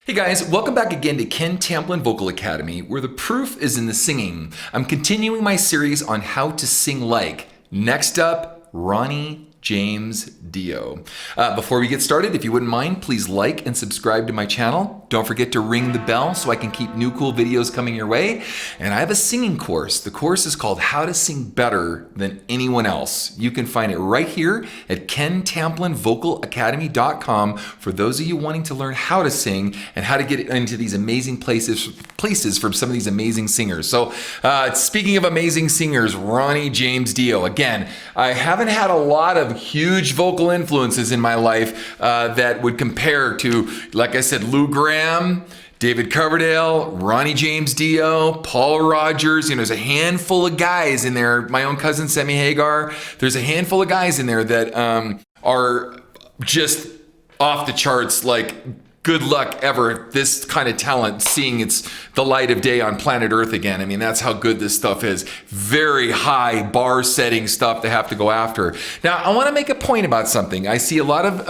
Hey guys, welcome back again to Ken Tamplin Vocal Academy, where the proof is in the singing. I'm continuing my series on how to sing like. Next up, Ronnie James Dio. Before we get started, if you wouldn't mind, please like and subscribe to my channel. Don't forget to ring the bell so I can keep new cool videos coming your way. And I have a singing course. The course is called How to Sing Better Than Anyone Else. You can find it right here at kentamplinvocalacademy.com for those of you wanting to learn how to sing and how to get into these amazing places from some of these amazing singers. So speaking of amazing singers, Ronnie James Dio. Again, I haven't had a lot of huge vocal influences in my life that would compare to, like I said, Lou Graham, David Coverdale, Ronnie James Dio, Paul Rogers. There's a handful of guys in there. My own cousin, Sammy Hagar. There's a handful of guys in there that are just off the charts, like good luck ever, this kind of talent, seeing it's the light of day on planet Earth again. I mean, that's how good this stuff is. Very high bar setting stuff to have to go after. Now, I want to make a point about something. I see a lot of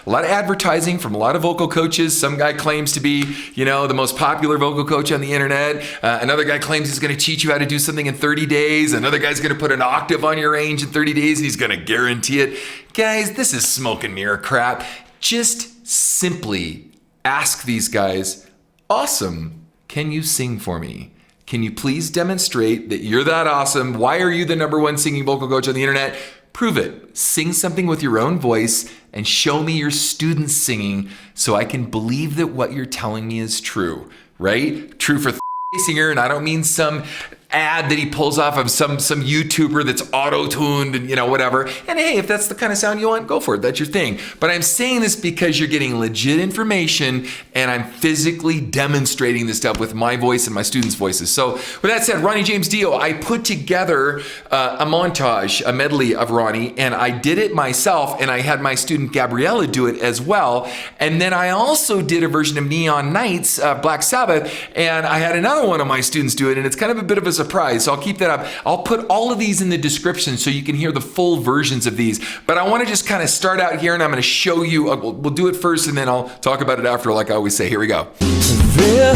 advertising from a lot of vocal coaches. Some guy claims to be, the most popular vocal coach on the internet. Another guy claims he's going to teach you how to do something in 30 days. Another guy's going to put an octave on your range in 30 days and he's going to guarantee it. Guys, this is smoke and mirror crap. Just simply ask these guys, awesome, can you sing for me? Can you please demonstrate that you're that awesome? Why are you the #1 singing vocal coach on the internet? Prove it. Sing something with your own voice and show me your students singing so I can believe that what you're telling me is true, right? True for singer, and I don't mean some ad that he pulls off of some YouTuber that's auto-tuned and whatever. And hey, if that's the kind of sound you want, go for it. That's your thing. But I'm saying this because you're getting legit information and I'm physically demonstrating this stuff with my voice and my students' voices. So with that said, Ronnie James Dio, I put together a montage, a medley of Ronnie, and I did it myself and I had my student Gabriela do it as well. And then I also did a version of Neon Nights, Black Sabbath, and I had another one of my students do it, and it's kind of a bit of a surprise. So I'll keep that up. I'll put all of these in the description so you can hear the full versions of these. But I want to just kind of start out here and I'm going to show you, we'll do it first and then I'll talk about it after, like I always say. Here we go. They're a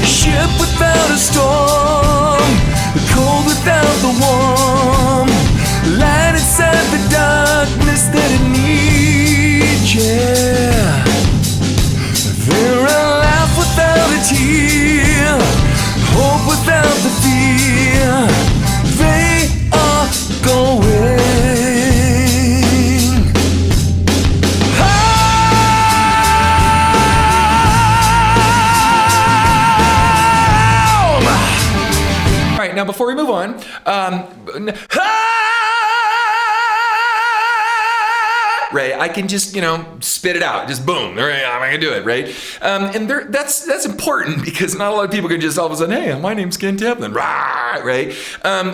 ship without a storm, the cold without the warm, light inside the darkness that it needs, yeah. They're a laugh without a tear, hope without the fear. They are going home. All right, now before we move on, right, I can just, spit it out, just boom, right, I'm gonna do it, right? And that's important because not a lot of people can just all of a sudden, hey, my name's Ken Tamplin, right?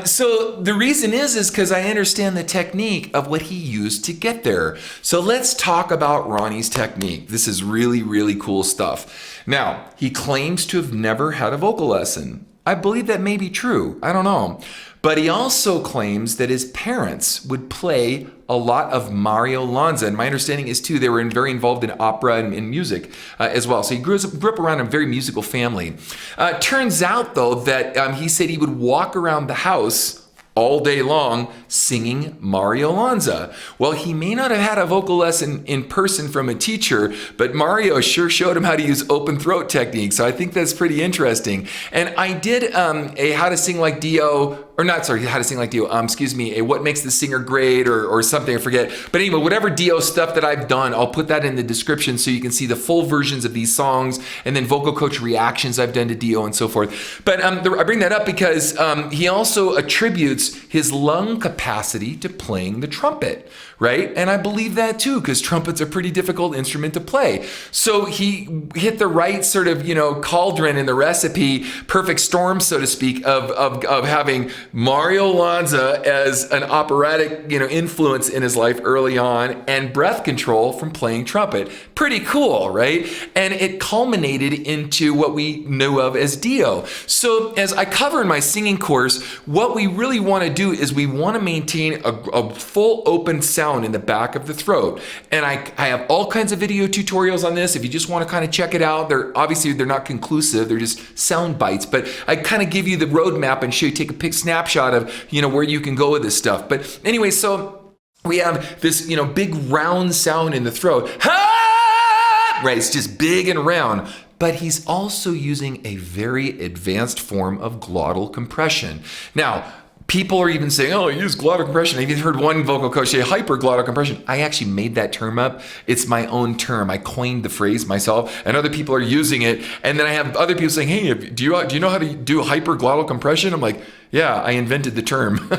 So the reason is because I understand the technique of what he used to get there. So let's talk about Ronnie's technique. This is really, really cool stuff. Now, he claims to have never had a vocal lesson. I believe that may be true, I don't know. But he also claims that his parents would play a lot of Mario Lanza. And my understanding is, too, they were very involved in opera and music as well. So he grew up around a very musical family. Turns out, though, that he said he would walk around the house all day long singing Mario Lanza. Well, he may not have had a vocal lesson in person from a teacher, but Mario sure showed him how to use open throat technique. So I think that's pretty interesting. And I did a How to Sing Like Dio, or not, sorry, How to Sing Like Dio, a What Makes the Singer Great or something, I forget. But anyway, whatever Dio stuff that I've done, I'll put that in the description so you can see the full versions of these songs and then vocal coach reactions I've done to Dio and so forth. But I bring that up because he also attributes his lung capacity to playing the trumpet, right? And I believe that too, because trumpet's a pretty difficult instrument to play. So he hit the right sort of, cauldron in the recipe, perfect storm, so to speak, of having Mario Lanza as an operatic, influence in his life early on, and breath control from playing trumpet. Pretty cool, right? And it culminated into what we knew of as Dio. So as I cover in my singing course, what we really want to do is we want to maintain a full open sound in the back of the throat. And I have all kinds of video tutorials on this. If you just want to kind of check it out, they're not conclusive. They're just sound bites. But I kind of give you the roadmap and show you, take a snapshot of, where you can go with this stuff. But anyway, so we have this, big round sound in the throat. Right, it's just big and round. But he's also using a very advanced form of glottal compression. Now, people are even saying, oh, use glottal compression. I've even heard one vocal coach say hyperglottal compression. I actually made that term up. It's my own term. I coined the phrase myself, and other people are using it. And then I have other people saying, hey, do you know how to do hyperglottal compression? I'm like, yeah, I invented the term.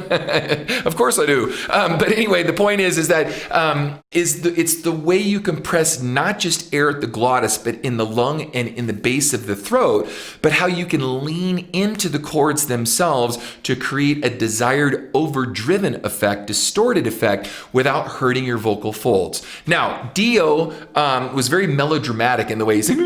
Of course I do. But anyway, the point is that it's the way you compress not just air at the glottis, but in the lung and in the base of the throat, but how you can lean into the cords themselves to create a desired overdriven effect, distorted effect, without hurting your vocal folds. Now, Dio was very melodramatic in the way he sang,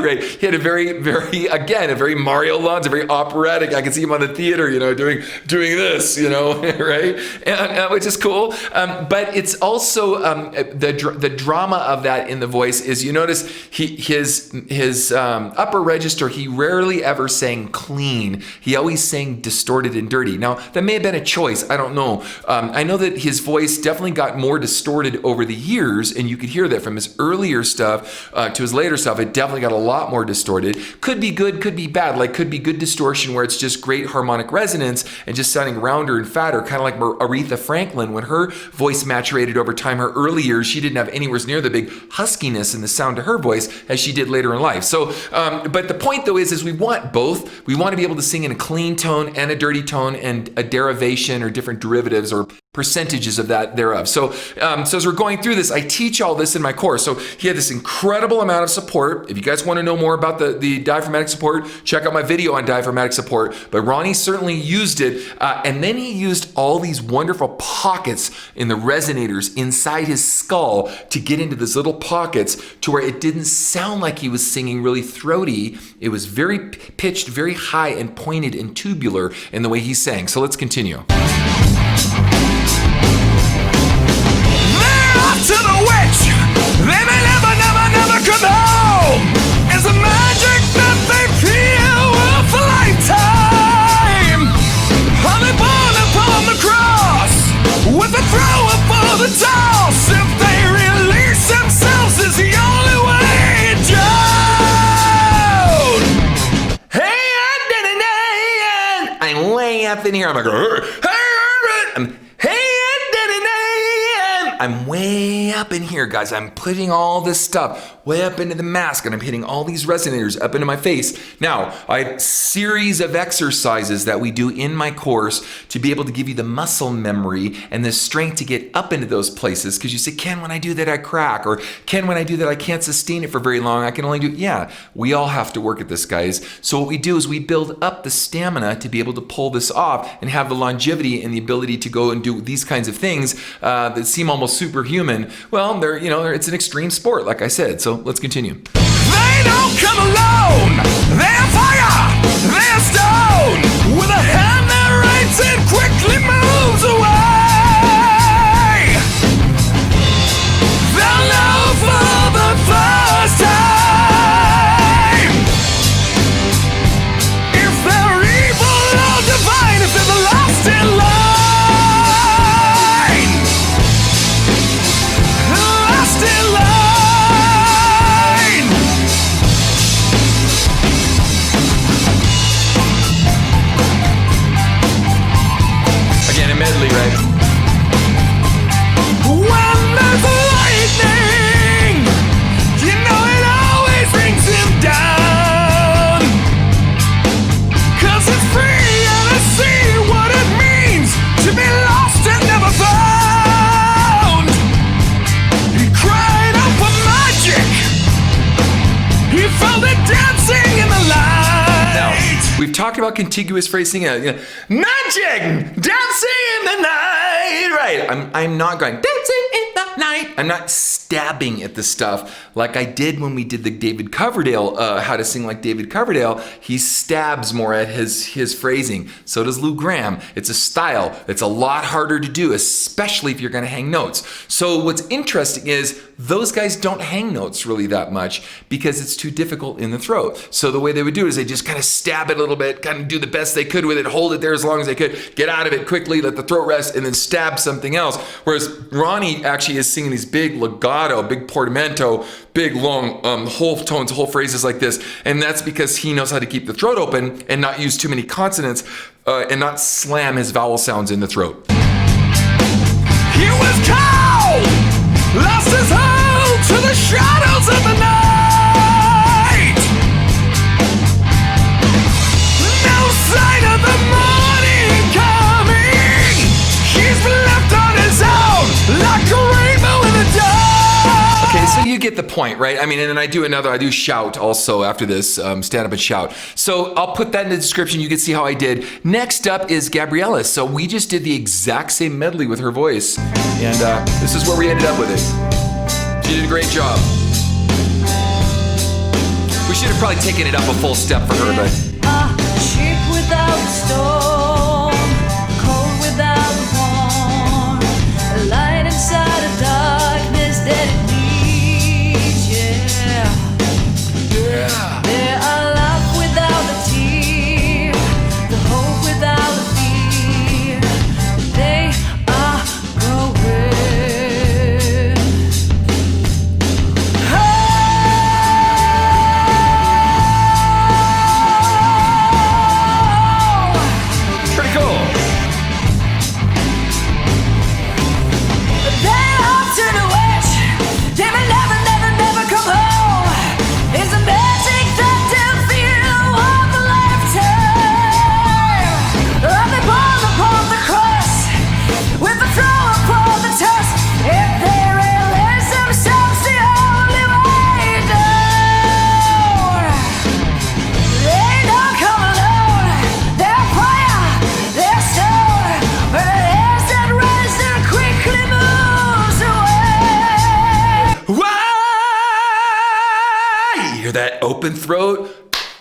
right? He had a very Mario Lanza, very operatic. I can see him on the theater, doing this, right? And, which is cool. But it's also the drama of that in the voice is, you notice his upper register, he rarely ever sang clean. He always sang distorted and dirty. Now, that may have been a choice. I don't know. I know that his voice definitely got more distorted over the years, and you could hear that from his earlier stuff to his later stuff. It definitely got a lot more distorted. Could be good, could be bad. Like, could be good distortion where it's just great harmonic resonance and just sounding rounder and fatter, kind of like Aretha Franklin. When her voice maturated over time, her early years, she didn't have anywhere near the big huskiness in the sound to her voice as she did later in life. So, but the point though is we want both. We want to be able to sing in a clean tone and a dirty tone and a derivation or different derivatives or percentages of that thereof. So as we're going through this, I teach all this in my course. So he had this incredible amount of support. If you guys want to know more about the diaphragmatic support, check out my video on diaphragmatic support. But Ronnie certainly used it. And then he used all these wonderful pockets in the resonators inside his skull to get into these little pockets to where it didn't sound like he was singing really throaty. It was very pitched, very high and pointed and tubular in the way he sang. So let's continue. To the witch, they may never come home. It's a magic that they feel for a lifetime. Are they born upon the cross with a thrower for the toss? If they release themselves, is the only way down. Hey, I'm way up in here. I'm like, I'm way up in here, guys. I'm putting all this stuff way up into the mask, and I'm hitting all these resonators up into my face. Now, I have a series of exercises that we do in my course to be able to give you the muscle memory and the strength to get up into those places. Because you say, Ken, when I do that, I crack. Or Ken, when I do that, I can't sustain it for very long. I can only do, yeah, we all have to work at this, guys. So what we do is we build up the stamina to be able to pull this off and have the longevity and the ability to go and do these kinds of things that seem almost superhuman. Well, it's an extreme sport, like I said. So let's continue. They don't come alone. They're fire. They're stone. With a hand that rates and quickly moves away. They'll know for the first time if they're evil or divine, if they're the last in line. Medley, right? When there's lightning, you know it always brings him down. 'Cause it's free and I see what it means to be lost and never found. He cried out for magic. He felt it dancing in the light. Now, we've talked about contiguous phrasing. Magic, dancing in the night. Right. I'm not going dancing in the night. I'm not stabbing at the stuff like I did when we did the David Coverdale, how to sing like David Coverdale. He stabs more at his phrasing. So does Lou Gramm. It's a style that's a lot harder to do, especially if you're going to hang notes. So what's interesting is those guys don't hang notes really that much because it's too difficult in the throat. So the way they would do it is they just kind of stab it a little bit, kind of do the best they could with it, hold it there as long as they could, get out of it quickly, let the throat rest, and then stab something else. Whereas Ronnie actually is singing these big legato, big portamento, big long whole tones, whole phrases like this. And that's because he knows how to keep the throat open and not use too many consonants and not slam his vowel sounds in the throat. He was cold, lost his hold to the shadows of the night. No sign of the morning coming. He's been left on his own like a rainbow in the dark. Okay, so you get the point, right? I mean, and then I do shout also after this, stand up and shout. So I'll put that in the description. You can see how I did. Next up is Gabriela. So we just did the exact same medley with her voice. And this is where we ended up with it. She did a great job. We should have probably taken it up a full step for her, but... A ship without a storm, cold without a warm, a light inside a darkness that it needs, yeah. There are love without a tear, the hope without a fear. They are growing. Pretty cool. They off to the witch. They may never, never, never come home. It's a magic that they'll feel of a lifetime. Oh, they born upon the cross with the throw upon the tusk. If they realize themselves the only way down, they don't come alone. They're fire, they're stone, but it is that rise that quickly moves away. Why? You hear that open throat?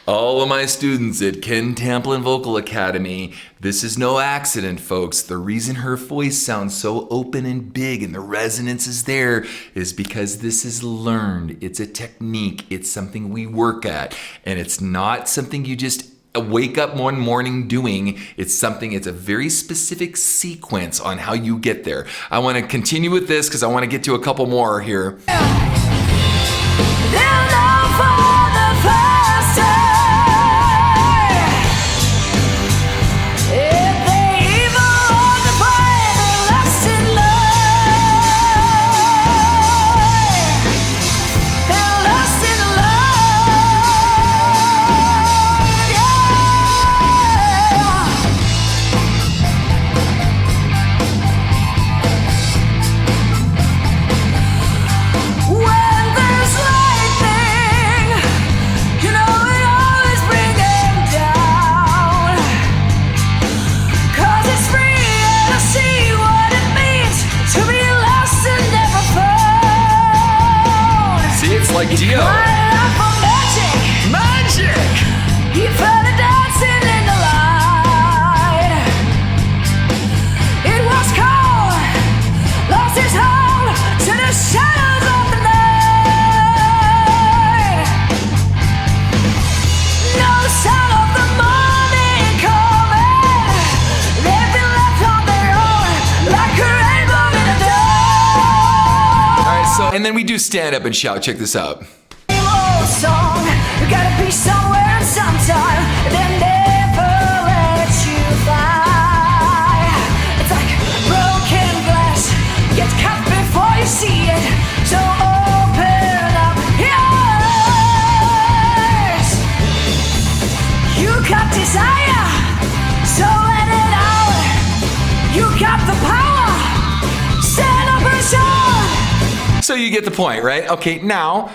All of my students at Ken Tamplin Vocal Academy, this is no accident, folks. The reason her voice sounds so open and big and the resonance is there is because this is learned. It's a technique. It's something we work at. And it's not something you just wake up one morning doing. It's a very specific sequence on how you get there. I want to continue with this because I want to get to a couple more here. They'll know for the first time. If they even want to find a lasting love, they're lost in love, yeah. When there's lightning, you know it always brings them down. 'Cause it's freeing to see what it means to be lost and never found. See, it's like Dio. Crying out for magic. Magic! He felt it dancing in the light. It was cold, lost his hold to the shadows of the night. No sound of the morning coming. They've been left on their own like a rainbow in the dark. All right, so, and then we do stand up and shout. Check this out. Old song, you gotta be somewhere and sometime. They never let you fly. It's like broken glass, get cut before you see it. So open up your eyes. You got desire, so let it out. You got the power, stand up and shout. So you get the point, right? Okay, now,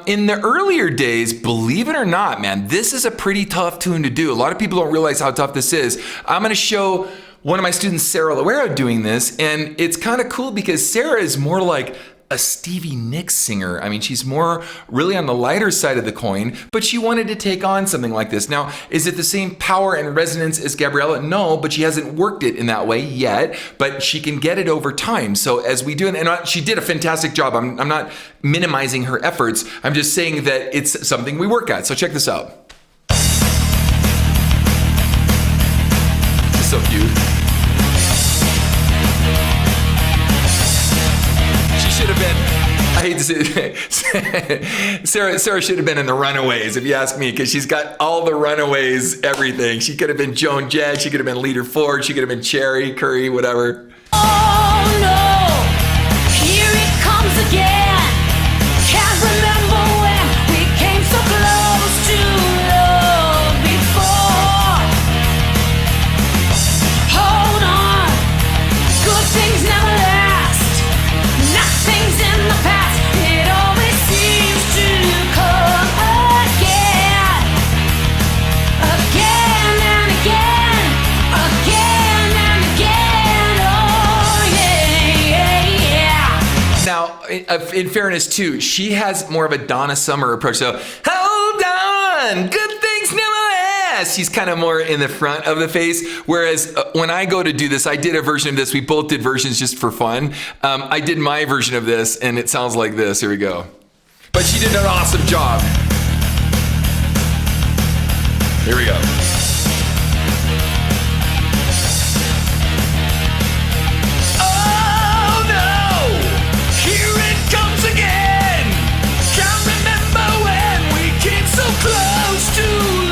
in the earlier days, believe it or not, man, this is a pretty tough tune to do. A lot of people don't realize how tough this is. I'm gonna show one of my students, Sara, doing this, and it's kind of cool because Sara is more like a Stevie Nicks singer. I mean, she's more really on the lighter side of the coin, but she wanted to take on something like this. Now, is it the same power and resonance as Gabriela? No, but she hasn't worked it in that way yet, but she can get it over time. So as we do it, and she did a fantastic job. I'm not minimizing her efforts. I'm just saying that it's something we work at. So check this out. This is so cute. Should have been, I hate to say it, Sarah should have been in the Runaways, if you ask me, because she's got all the Runaways, everything. She could have been Joan Jett, she could have been Leader Ford, she could have been Cherry, Curry, whatever. Oh no, here it comes again. Can't remember when we came so close to love before. Hold on, good things never last. Nothing's in the past, it always seems to come again. Again and again, again and again, oh yeah. Now, in fairness too, she has more of a Donna Summer approach. So, hold on, good things never last. She's kind of more in the front of the face. Whereas when I go to do this, I did a version of this. We both did versions just for fun. I did my version of this, and it sounds like this. Here we go. But she did an awesome job. Here we go. Oh no, here it comes again. Can't remember when we came so close to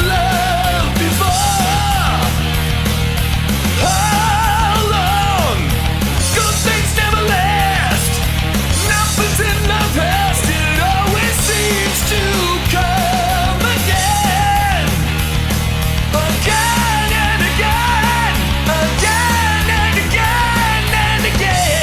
love before. How long? Good things never last. Nothing's in the past. It always seems to come again. Again and again. Again and again and again.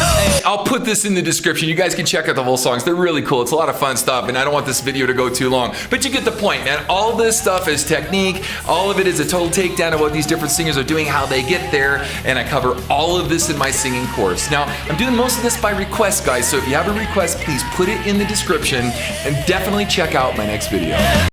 Oh. I'll put this in the description. You guys can check out the whole songs. They're really cool. It's a lot of fun stuff, and I don't want this video to go too long. But you get the point, man. All this stuff is technique. All of it is a total takedown of what these different singers are doing, how they get there, and I cover all of this in my singing course. Now, I'm doing most of this by request, guys, so if you have a request, please put it in the description, and definitely check out my next video.